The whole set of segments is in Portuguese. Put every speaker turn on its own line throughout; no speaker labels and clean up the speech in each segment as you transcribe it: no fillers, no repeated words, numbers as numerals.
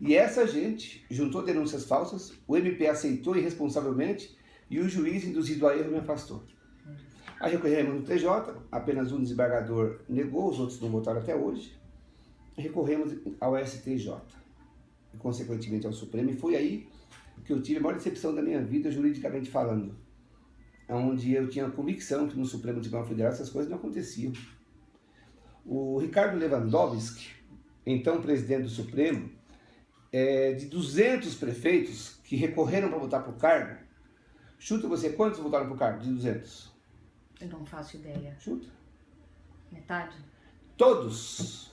E essa gente juntou denúncias falsas, o MP aceitou irresponsavelmente e o juiz, induzido a erro, me afastou. Aí recorremos no TJ, apenas um desembargador negou, os outros não votaram até hoje. Recorremos ao STJ e, consequentemente, ao Supremo. E foi aí que eu tive a maior decepção da minha vida, juridicamente falando. Onde eu tinha convicção que no Supremo Tribunal Federal essas coisas não aconteciam. O Ricardo Lewandowski, então presidente do Supremo, de 200 prefeitos que recorreram para votar para o cargo, chuta você, quantos votaram para o cargo de 200?
Eu não faço ideia.
Chuta.
Metade?
Todos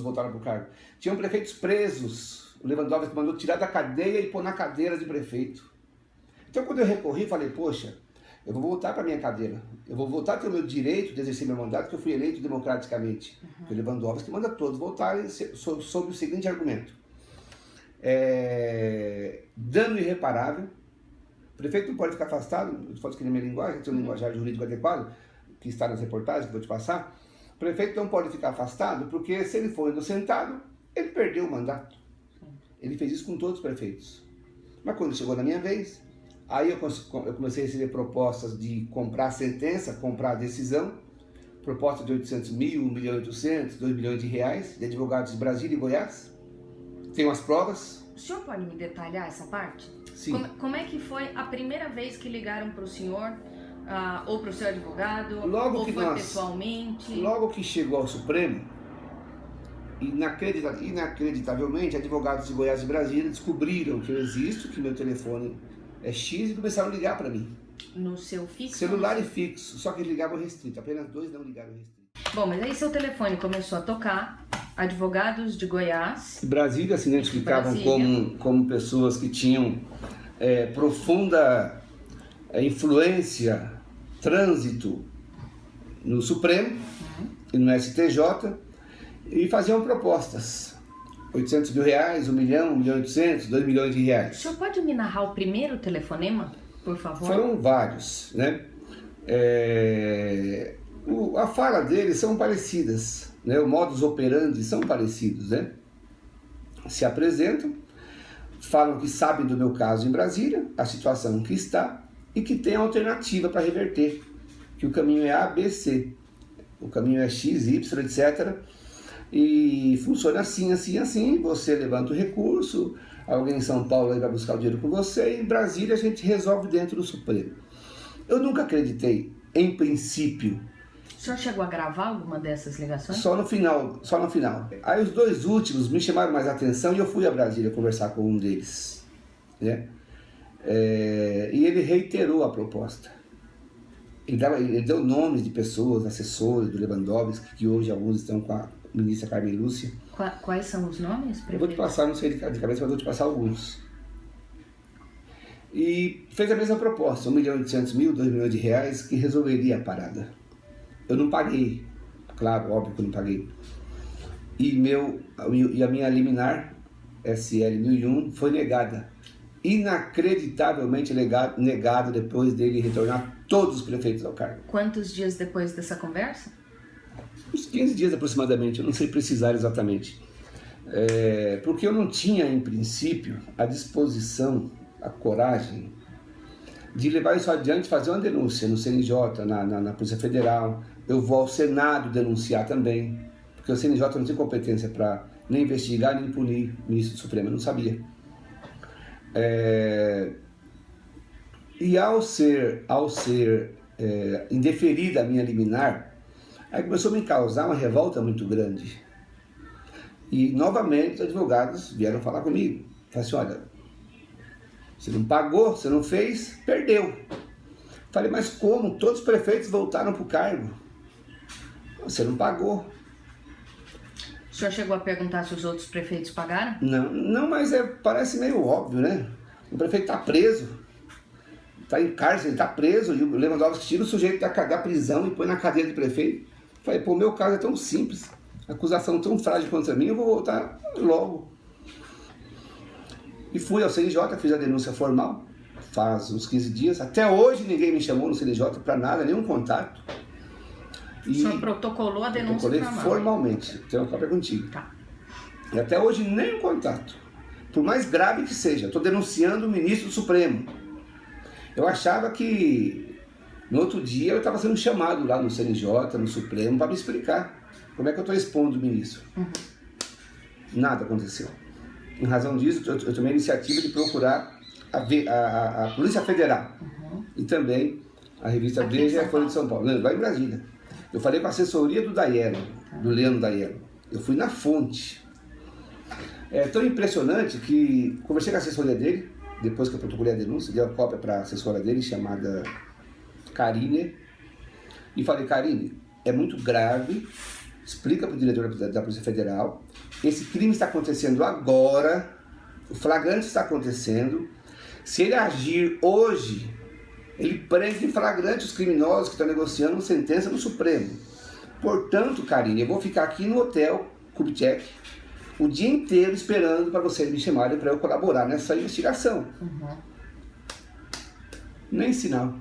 votaram para o cargo. Tinham prefeitos presos. O Lewandowski mandou tirar da cadeia e pôr na cadeira de prefeito. Então, quando eu recorri, falei, poxa, eu vou voltar para a minha cadeira. Eu vou voltar a ter o meu direito de exercer meu mandato, que eu fui eleito democraticamente. O Lewandowski manda todos voltarem sob o seguinte argumento. Dano irreparável. O prefeito não pode ficar afastado, pode escrever minha linguagem, tem um linguajar jurídico adequado, que está nas reportagens, que vou te passar. O prefeito não pode ficar afastado, porque se ele for inocentado, ele perdeu o mandato. Ele fez isso com todos os prefeitos. Mas quando chegou na minha vez, aí eu comecei a receber propostas de comprar a sentença, comprar a decisão, proposta de 800 mil, 1 milhão e 800, 2 milhões de reais, de advogados de Brasília e Goiás. Tenho as provas.
O senhor pode me detalhar essa parte?
Sim.
Como é que foi a primeira vez que ligaram para o senhor, ou para o seu advogado, ou foi pessoalmente?
Logo que chegou ao Supremo, inacreditavelmente, advogados de Goiás e Brasília descobriram que eu existo, que meu telefone é X e começaram a ligar para mim.
No seu fixo?
Celular e fixo, só que eles ligavam restrito, apenas 2 não ligaram restrito.
Bom, mas aí seu telefone começou a tocar, advogados de Goiás...
Brasília se identificavam como pessoas que tinham profunda influência, trânsito no Supremo e no STJ, e faziam propostas. 800 mil reais, 1 milhão, 1 milhão e 800, 2 milhões de reais.
O senhor pode me narrar o primeiro telefonema, por favor?
Foram vários, né? A fala deles são parecidas, né? O modus operandi são parecidos, né? Se apresentam, falam que sabem do meu caso em Brasília, a situação que está, e que tem alternativa para reverter, que o caminho é A, B, C. O caminho é X, Y, etc., e funciona assim, assim, assim. Você levanta o recurso, alguém em São Paulo vai buscar o dinheiro com você, e em Brasília a gente resolve dentro do Supremo. Eu nunca acreditei, em princípio.
O senhor chegou a gravar alguma dessas ligações?
Só no final. Aí os 2 últimos me chamaram mais a atenção e eu fui a Brasília conversar com um deles, né? E ele reiterou a proposta. Ele deu nomes de pessoas, assessores do Lewandowski, que hoje alguns estão com a ministra Carmen Lúcia.
Quais são os nomes, prefeito?
Eu vou te passar, não sei de cabeça, mas vou te passar alguns. E fez a mesma proposta, 1 milhão e 800 mil, 2 milhões de reais, que resolveria a parada. Eu não paguei, claro, óbvio que eu não paguei. E a minha liminar, SL 1001, foi negada. Inacreditavelmente negado depois dele retornar todos os prefeitos ao cargo.
Quantos dias depois dessa conversa?
Uns 15 dias aproximadamente, eu não sei precisar exatamente. Porque eu não tinha, em princípio, a disposição, a coragem de levar isso adiante, fazer uma denúncia no CNJ, na Polícia Federal. Eu vou ao Senado denunciar também, porque o CNJ não tem competência para nem investigar, nem punir o ministro do Supremo, eu não sabia. E ao ser indeferida a minha liminar, aí começou a me causar uma revolta muito grande. E novamente os advogados vieram falar comigo. Falaram assim, olha, você não pagou, você não fez, perdeu. Falei, mas como? Todos os prefeitos voltaram para o cargo. Você não pagou.
O senhor chegou a perguntar se os outros prefeitos pagaram?
Não, mas parece meio óbvio, né? O prefeito está preso, está em cárcere, está preso, e o Lewandowski tira o sujeito da prisão e põe na cadeia de prefeito. Falei, pô, meu caso é tão simples, acusação tão frágil contra mim, eu vou voltar logo. E fui ao CNJ, fiz a denúncia formal, faz uns 15 dias. Até hoje ninguém me chamou no CNJ para nada, nenhum contato.
O senhor protocolou a denúncia formal?
Formalmente, tenho uma cópia contigo.
Tá.
E até hoje nem um contato. Por mais grave que seja, estou denunciando o ministro do Supremo. Eu achava que no outro dia eu estava sendo chamado lá no CNJ, no Supremo, para me explicar como é que eu estou expondo o ministro. Nada aconteceu. Em razão disso, eu tomei a iniciativa de procurar a Polícia Federal e também a revista Veja e a Folha de São Paulo, lá em Brasília. Eu falei com a assessoria do Daiello, do Leandro Daiello. Eu fui na fonte. É tão impressionante que conversei com a assessoria dele, depois que eu protocolei a denúncia, dei uma cópia para a assessora dele, chamada Karine, e falei: Karine, é muito grave, explica para o diretor da Polícia Federal, esse crime está acontecendo agora, o flagrante está acontecendo, se ele agir hoje, ele prende em flagrante os criminosos que estão negociando sentença no Supremo. Portanto, Karine, eu vou ficar aqui no hotel Kubitschek o dia inteiro esperando para vocês me chamarem para eu colaborar nessa investigação. Nem sinal.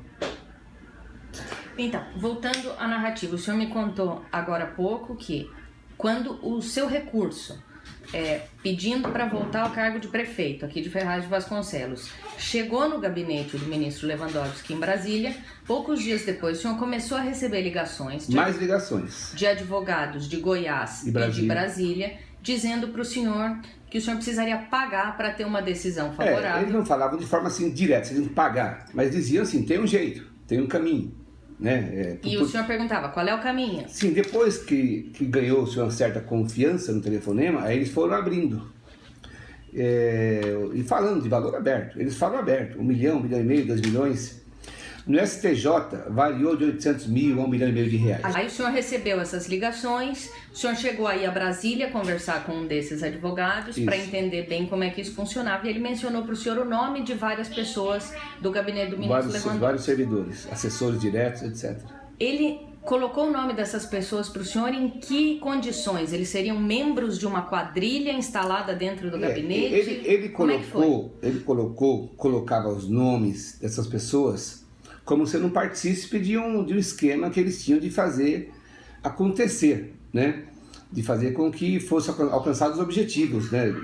Então, voltando à narrativa, o senhor me contou agora há pouco que quando o seu recurso, pedindo para voltar ao cargo de prefeito aqui de Ferraz de Vasconcelos, chegou no gabinete do ministro Lewandowski em Brasília, poucos dias depois o senhor começou a receber ligações de advogados de Goiás e de Brasília, dizendo para o senhor que o senhor precisaria pagar para ter uma decisão favorável.
Eles não falavam de forma assim direta, você tem que pagar, mas diziam assim: tem um jeito, tem um caminho. Né?
E o senhor perguntava, qual é o caminho?
Sim, depois que ganhou-se uma certa confiança no telefonema, aí eles foram abrindo. E falando de valor aberto. Eles falam aberto, 1 milhão, 1,5 milhão, 2 milhões. No STJ, variou de 800 mil a 1,5 milhão de reais.
Aí o senhor recebeu essas ligações, o senhor chegou aí a Brasília conversar com um desses advogados para entender bem como é que isso funcionava, e ele mencionou para o senhor o nome de várias pessoas do gabinete do ministro Lewandowski.
Vários servidores, assessores diretos, etc.
Ele colocou o nome dessas pessoas para o senhor em que condições? Eles seriam membros de uma quadrilha instalada dentro do gabinete?
Ele colocava os nomes dessas pessoas como sendo um partícipe de um esquema que eles tinham de fazer acontecer, né? De fazer com que fossem alcançados os objetivos, né?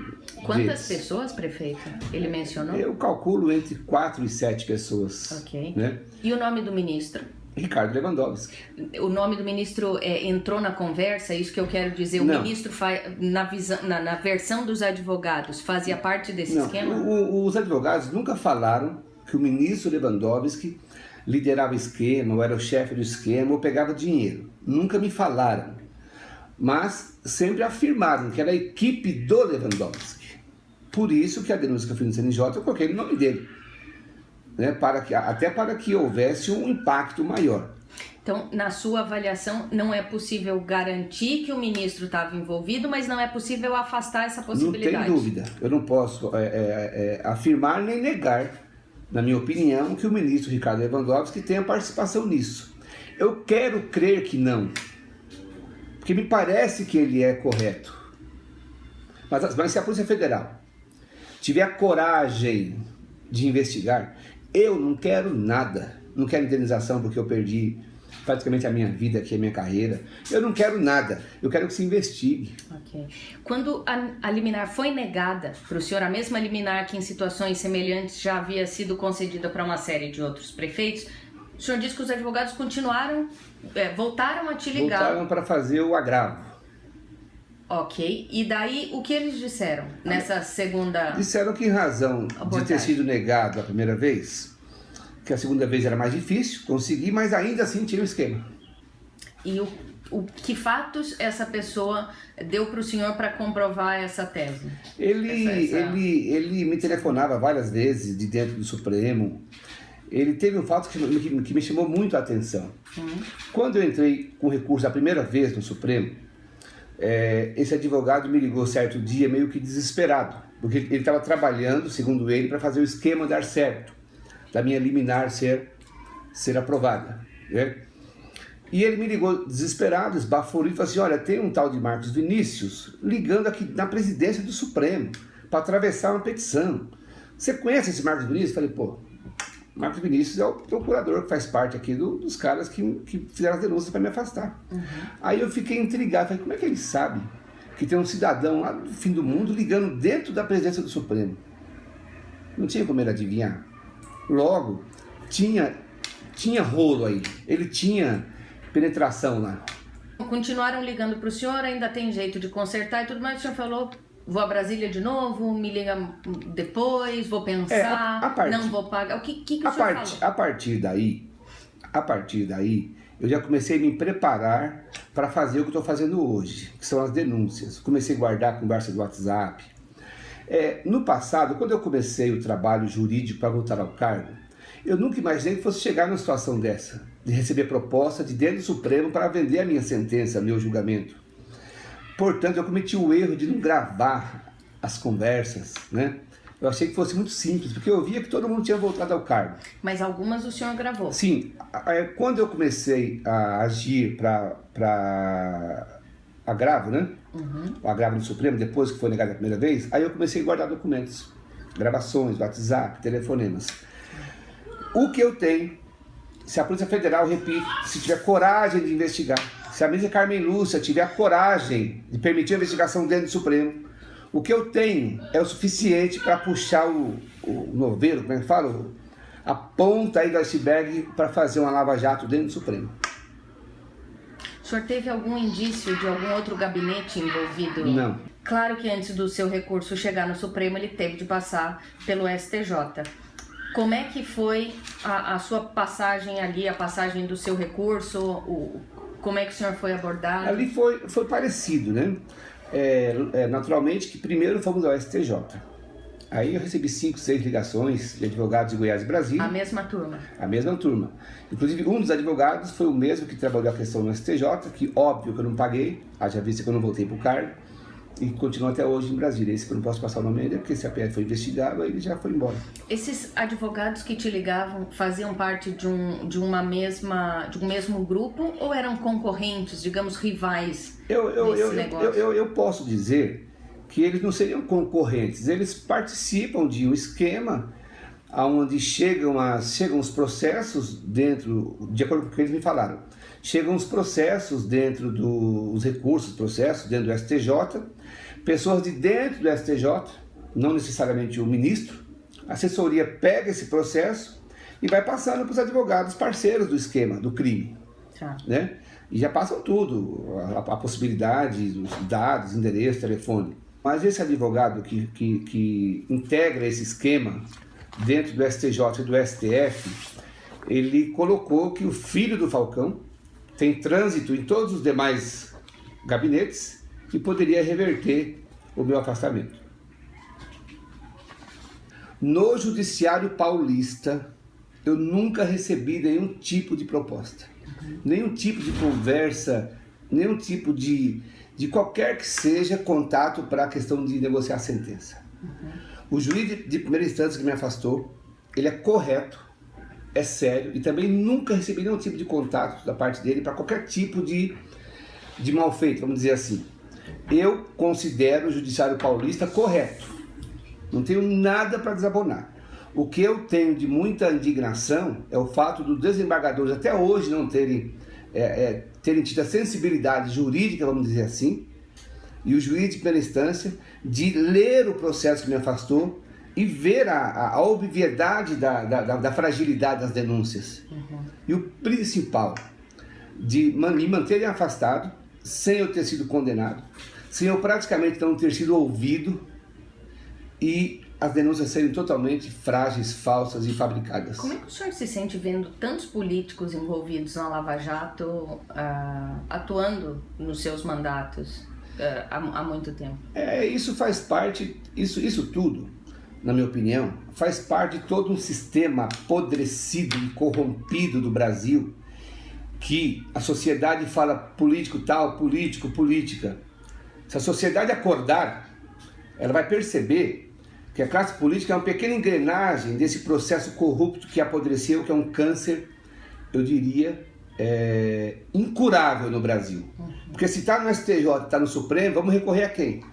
Quantas pessoas, prefeito, ele mencionou?
Eu calculo entre 4 e 7 pessoas.
Ok.
Né?
E o nome do ministro?
Ricardo Lewandowski.
O nome do ministro entrou na conversa, é isso que eu quero dizer?
Não.
Ministro, na versão dos advogados, fazia parte desse esquema?
Os advogados nunca falaram que o ministro Lewandowski liderava o esquema, ou era o chefe do esquema, ou pegava dinheiro. Nunca me falaram. Mas sempre afirmaram que era a equipe do Lewandowski. Por isso que a denúncia que eu fiz no CNJ, eu coloquei o nome dele. Né, até para que houvesse um impacto maior.
Então, na sua avaliação, não é possível garantir que o ministro estava envolvido, mas não é possível afastar essa possibilidade?
Não tem dúvida. Eu não posso afirmar nem negar, na minha opinião, que o ministro Ricardo Lewandowski tenha participação nisso. Eu quero crer que não, porque me parece que ele é correto. Mas se a Polícia Federal tiver a coragem de investigar, eu não quero nada. Não quero indenização porque eu perdi praticamente a minha vida, aqui a minha carreira. Eu não quero nada. Eu quero que se investigue.
Ok. Quando a liminar foi negada para o senhor, a mesma liminar que em situações semelhantes já havia sido concedida para uma série de outros prefeitos, o senhor disse que os advogados continuaram, voltaram a te ligar.
Voltaram para fazer o agravo.
Ok. E daí, o que eles disseram nessa segunda
Disseram que em razão de ter sido negado a primeira vez, que a segunda vez era mais difícil conseguir, mas ainda assim tinha um esquema.
E que fatos essa pessoa deu para o senhor para comprovar essa tese?
Ele me telefonava várias vezes de dentro do Supremo. Ele teve um fato que me chamou muito a atenção. Quando eu entrei com recurso a primeira vez no Supremo, esse advogado me ligou certo dia meio que desesperado, porque ele estava trabalhando, segundo ele, para fazer o esquema dar certo, da minha liminar ser aprovada, né? E ele me ligou desesperado, esbaforido, e falou assim: olha, tem um tal de Marcos Vinícius ligando aqui na presidência do Supremo para atravessar uma petição. Você conhece esse Marcos Vinícius? Eu falei: pô, Marcos Vinícius é o procurador que faz parte aqui dos caras que fizeram as denúncias para me afastar. Aí eu fiquei intrigado, falei: como é que ele sabe que tem um cidadão lá do fim do mundo ligando dentro da presidência do Supremo. Não tinha como ele adivinhar. Logo, tinha rolo aí, ele tinha penetração lá.
Continuaram ligando para o senhor, ainda tem jeito de consertar e tudo mais, o senhor falou, vou a Brasília de novo, me liga depois, vou pensar, não vou pagar. O que o senhor falou?
A partir daí, eu já comecei a me preparar para fazer o que estou fazendo hoje, que são as denúncias. Comecei a guardar conversa do WhatsApp. No passado, quando eu comecei o trabalho jurídico para voltar ao cargo, eu nunca imaginei que fosse chegar numa situação dessa, de receber proposta de dentro do Supremo para vender a minha sentença, meu julgamento. Portanto, eu cometi o erro de não gravar as conversas, né? Eu achei que fosse muito simples, porque eu via que todo mundo tinha voltado ao cargo.
Mas algumas o senhor gravou?
Sim. Quando eu comecei a agir para agravo, né? O agravo no Supremo, depois que foi negado a primeira vez, aí eu comecei a guardar documentos, gravações, WhatsApp, telefonemas. O que eu tenho, se a Polícia Federal, repito, se tiver coragem de investigar, se a ministra Carmen Lúcia tiver a coragem de permitir a investigação dentro do Supremo, o que eu tenho é o suficiente para puxar o novelo, como é que fala? A ponta aí do iceberg para fazer uma lava-jato dentro do Supremo.
O senhor teve algum indício de algum outro gabinete envolvido?
Não.
Claro que antes do seu recurso chegar no Supremo, ele teve de passar pelo STJ. Como é que foi a sua passagem ali, a passagem do seu recurso? Como é que o senhor foi abordado?
Ali foi parecido, né? Naturalmente que primeiro fomos ao STJ. Aí eu recebi 5, 6 ligações de advogados de Goiás e Brasília.
A mesma turma?
A mesma turma. Inclusive, um dos advogados foi o mesmo que trabalhou a questão no STJ, que óbvio que eu não paguei, haja vista que eu não voltei para o cargo, e continua até hoje em Brasília. Esse que eu não posso passar o nome ainda, porque se a PF foi investigado, aí ele já foi embora.
Esses advogados que te ligavam faziam parte de um mesmo grupo ou eram concorrentes, digamos, rivais desse negócio?
Eu posso dizer que eles não seriam concorrentes, eles participam de um esquema onde chegam os processos dentro, de acordo com o que eles me falaram, chegam os processos dentro dos recursos, processos dentro do STJ, pessoas de dentro do STJ, não necessariamente o ministro, a assessoria pega esse processo e vai passando para os advogados parceiros do esquema, do crime, né? E já passam tudo, a possibilidade, os dados, endereço, telefone. Mas esse advogado que integra esse esquema dentro do STJ e do STF, ele colocou que o filho do Falcão tem trânsito em todos os demais gabinetes e poderia reverter o meu afastamento. No Judiciário Paulista, eu nunca recebi nenhum tipo de proposta, nenhum tipo de conversa, nenhum tipo de qualquer que seja contato para a questão de negociar a sentença. O juiz de primeira instância que me afastou, ele é correto, é sério, e também nunca recebi nenhum tipo de contato da parte dele para qualquer tipo de mal feito, vamos dizer assim. Eu considero o Judiciário Paulista correto, não tenho nada para desabonar. O que eu tenho de muita indignação é o fato dos desembargadores até hoje não terem tido a sensibilidade jurídica, vamos dizer assim, e o juiz de primeira instância, de ler o processo que me afastou e ver a obviedade da fragilidade das denúncias. E o principal, de me manterem afastado, sem eu ter sido condenado, sem eu praticamente não ter sido ouvido, e as denúncias serem totalmente frágeis, falsas e fabricadas.
Como é que o senhor se sente vendo tantos políticos envolvidos na Lava Jato atuando nos seus mandatos há muito tempo?
Isso faz parte, isso tudo, na minha opinião, faz parte de todo um sistema apodrecido e corrompido do Brasil, que a sociedade fala político tal, político, política. Se a sociedade acordar, ela vai perceber que a classe política é uma pequena engrenagem desse processo corrupto que apodreceu, que é um câncer, eu diria, incurável no Brasil. Porque se está no STJ, está no Supremo, vamos recorrer a quem?